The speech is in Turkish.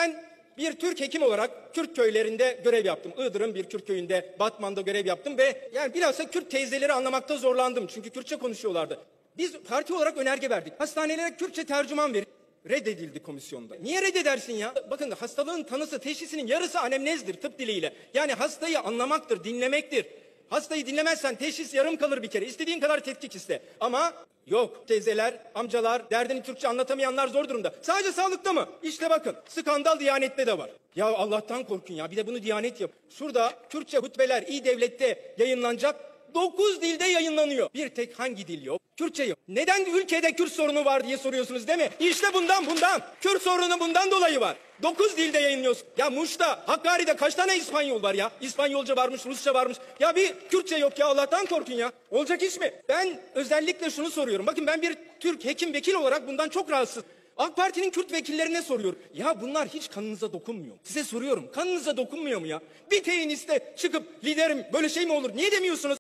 Ben bir Türk hekim olarak Kürt köylerinde görev yaptım. Iğdır'ın bir Kürt köyünde, Batman'da görev yaptım ve yani bilhassa Kürt teyzeleri anlamakta zorlandım. Çünkü Kürtçe konuşuyorlardı. Biz parti olarak önerge verdik. Hastanelere Kürtçe tercüman verin. Reddedildi komisyonda. Niye reddedersin ya? Bakın, hastalığın tanısı, teşhisinin yarısı anemnezdir tıp diliyle. Yani hastayı anlamaktır, dinlemektir. Hastayı dinlemezsen teşhis yarım kalır bir kere. İstediğin kadar tetkik iste. Ama yok, teyzeler, amcalar, derdini Türkçe anlatamayanlar zor durumda. Sadece sağlıkta mı? İşte bakın, skandal Diyanet'te de var. Ya Allah'tan korkun ya, bir de bunu Diyanet yap. Şurada Kürtçe hutbeler İ-Devlet'te yayınlanacak. 9 dilde yayınlanıyor. Bir tek hangi dil yok? Kürtçe yok. Neden ülkede Kürt sorunu var diye soruyorsunuz değil mi? İşte bundan. Kürt sorunu bundan dolayı var. 9 dilde yayınlıyorsun. Ya Muş'ta, Hakkari'de kaç tane İspanyol var ya? İspanyolca varmış, Rusça varmış. Ya bir Kürtçe yok ya, Allah'tan korkun ya. Olacak iş mi? Ben özellikle şunu soruyorum. Bakın, ben bir Türk hekim vekil olarak bundan çok rahatsız. AK Parti'nin Kürt vekillerine soruyorum. Ya bunlar hiç kanınıza dokunmuyor. Size soruyorum, kanınıza dokunmuyor mu ya? Bir teyiniste çıkıp liderim böyle şey mi olur? Niye demiyorsunuz?